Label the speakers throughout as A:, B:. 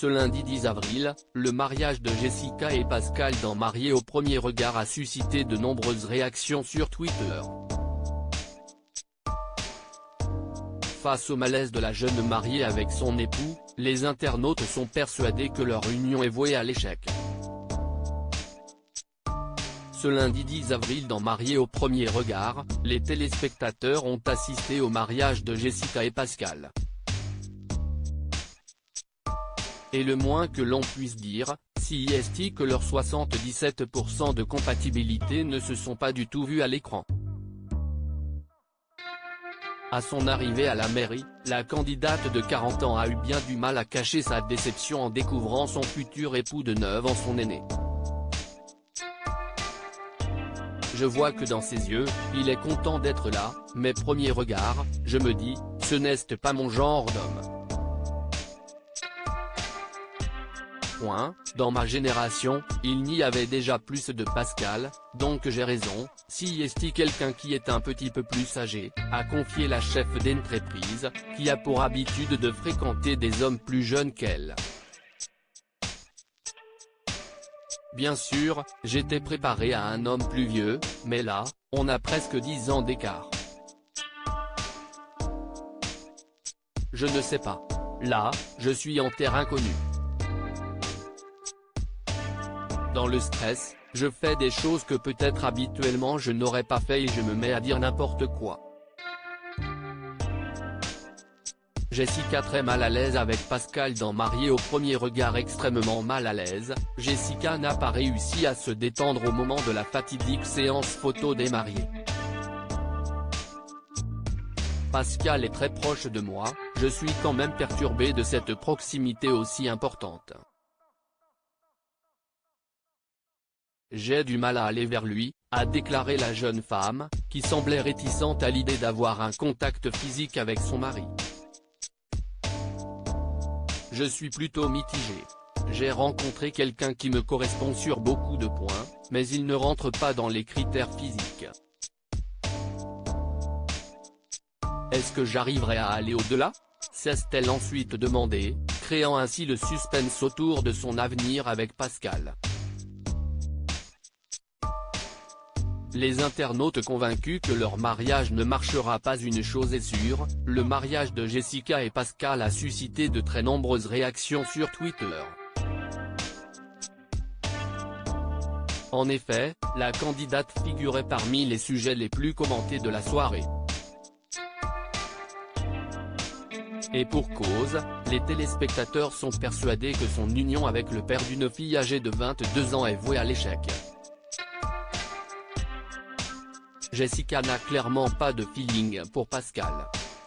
A: Ce lundi 10 avril, le mariage de Jessica et Pascal dans Mariés au premier regard a suscité de nombreuses réactions sur Twitter. Face au malaise de la jeune mariée avec son époux, les internautes sont persuadés que leur union est vouée à l'échec. Ce lundi 10 avril dans Mariés au premier regard, les téléspectateurs ont assisté au mariage de Jessica et Pascal. Et le moins que l'on puisse dire, si est que leurs 77% de compatibilité ne se sont pas du tout vus à l'écran. À son arrivée à la mairie, la candidate de 40 ans a eu bien du mal à cacher sa déception en découvrant son futur époux de 9 ans son aîné. Je vois que dans ses yeux, il est content d'être là, mais premier regard, je me dis, ce n'est pas mon genre d'homme. Dans ma génération, il n'y avait déjà plus de Pascal, donc j'ai raison, si est quelqu'un qui est un petit peu plus âgé, a confié la chef d'entreprise, qui a pour habitude de fréquenter des hommes plus jeunes qu'elle. Bien sûr, j'étais préparé à un homme plus vieux, mais là, on a presque 10 ans d'écart. Je ne sais pas. Là, je suis en terre inconnue. Dans le stress, je fais des choses que peut-être habituellement je n'aurais pas fait et je me mets à dire n'importe quoi. Jessica très mal à l'aise avec Pascal dans Mariés au premier regard extrêmement mal à l'aise, Jessica n'a pas réussi à se détendre au moment de la fatidique séance photo des mariés. Pascal est très proche de moi, je suis quand même perturbé de cette proximité aussi importante. J'ai du mal à aller vers lui, a déclaré la jeune femme, qui semblait réticente à l'idée d'avoir un contact physique avec son mari. Je suis plutôt mitigé. J'ai rencontré quelqu'un qui me correspond sur beaucoup de points, mais il ne rentre pas dans les critères physiques. Est-ce que j'arriverai à aller au-delà ? S'est-elle ensuite demandé, créant ainsi le suspense autour de son avenir avec Pascal. Les internautes convaincus que leur mariage ne marchera pas, une chose est sûre, le mariage de Jessica et Pascal a suscité de très nombreuses réactions sur Twitter. En effet, la candidate figurait parmi les sujets les plus commentés de la soirée. Et pour cause, les téléspectateurs sont persuadés que son union avec le père d'une fille âgée de 22 ans est vouée à l'échec. Jessica n'a clairement pas de feeling pour Pascal.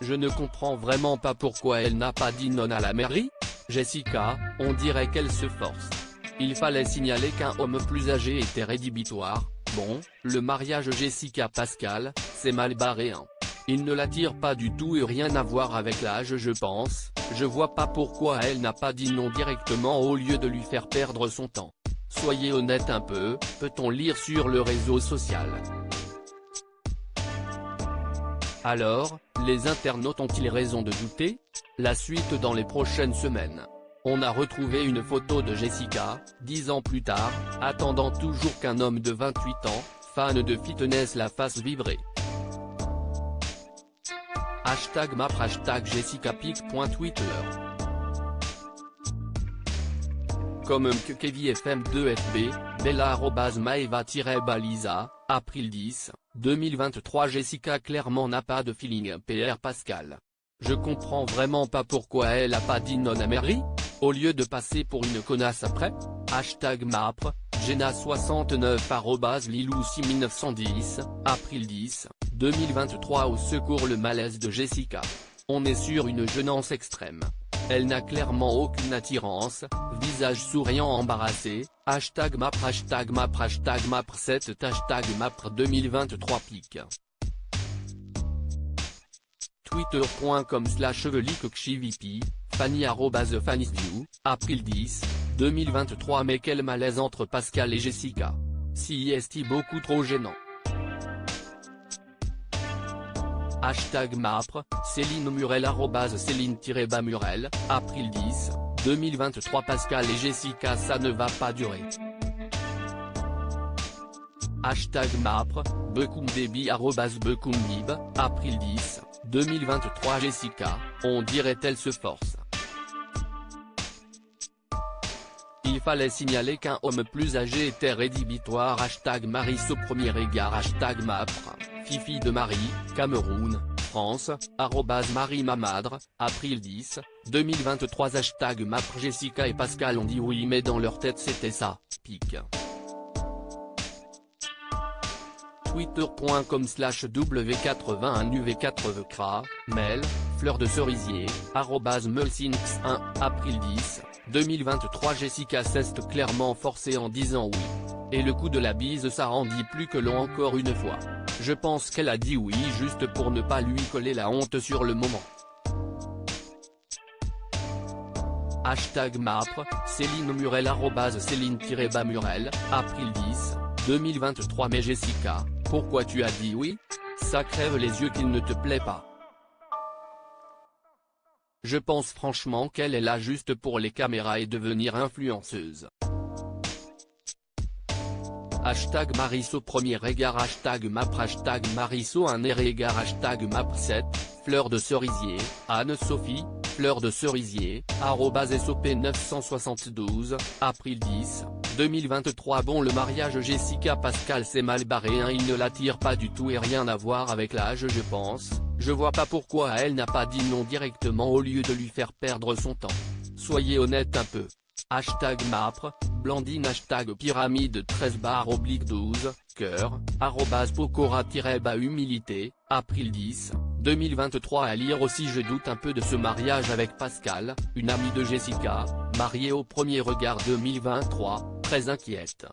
A: Je ne comprends vraiment pas pourquoi elle n'a pas dit non à la mairie. Jessica, on dirait qu'elle se force. Il fallait signaler qu'un homme plus âgé était rédhibitoire. Bon, le mariage Jessica-Pascal, c'est mal barré hein. Il ne l'attire pas du tout et rien à voir avec l'âge je pense, je vois pas pourquoi elle n'a pas dit non directement au lieu de lui faire perdre son temps. Soyez honnête un peu, peut-on lire sur le réseau social. Alors, les internautes ont-ils raison de douter? La suite dans les prochaines semaines. On a retrouvé une photo de Jessica, 10 ans plus tard, attendant toujours qu'un homme de 28 ans, fan de fitness la fasse vibrer. #map #JessicaPic.Twitter. Comme que KevyFM2FB, Bella @Maeva-Baliza, April 10, 2023. Jessica clairement n'a pas de feeling PR Pascal. Je comprends vraiment pas pourquoi elle a pas dit non à Mary, au lieu de passer pour une connasse après. #Mapre, Jenna69 @Lilou6910, April 10, 2023. Au secours le malaise de Jessica. On est sur une jeunesse extrême. Elle n'a clairement aucune attirance, visage souriant embarrassé, #Mapre #Mapre 7 #Mapre 2023 pic. Twitter.com/cheveliquekchivp, Fanny @FannyStew, April 10, 2023. Mais quel malaise entre Pascal et Jessica. Si est beaucoup trop gênant. #Mapre, Céline Murel @Céline-Murel, April 10, 2023 Pascal et Jessica ça ne va pas durer. Hashtag Mapre, Bekoumdebi @Bekoumdib, April 10, 2023 Jessica, on dirait elle se force. Il fallait signaler qu'un homme plus âgé était rédhibitoire. Hashtag Maris au premier égard. Hashtag Mapre, Fifi de Marie, Cameroun, France, Marie Mamadre, April 10, 2023 Hashtag Mapre Jessica et Pascal ont dit oui mais dans leur tête c'était ça, pique. Twitter.com/w81uv4vcra, mail, fleur de cerisier, @melsinx1, April 10, 2023 Jessica s'est clairement forcée en disant oui. Et le coup de la bise ça rendit plus que long encore une fois. Je pense qu'elle a dit oui juste pour ne pas lui coller la honte sur le moment. Hashtag Mapre, Céline Murel @Céline-Murel, April 10, 2023 Mais Jessica, pourquoi tu as dit oui? Ça crève les yeux qu'il ne te plaît pas. Je pense franchement qu'elle est là juste pour les caméras et devenir influenceuse. Hashtag Marisso premier égard. Hashtag Mapre. Hashtag Marisso un égard. Hashtag Mapre 7, fleur de cerisier, Anne-Sophie, fleur de cerisier, @SOP972, April 10, 2023 Bon le mariage Jessica Pascal c'est mal barré hein, il ne l'attire pas du tout et rien à voir avec l'âge je pense, je vois pas pourquoi elle n'a pas dit non directement au lieu de lui faire perdre son temps. Soyez honnête un peu. Hashtag Mapre, Blandine. Hashtag Pyramide 13/12, cœur, @Pokora-bas humilité, April 10, 2023 À lire aussi je doute un peu de ce mariage avec Pascal, une amie de Jessica, mariée au premier regard 2023, très inquiète.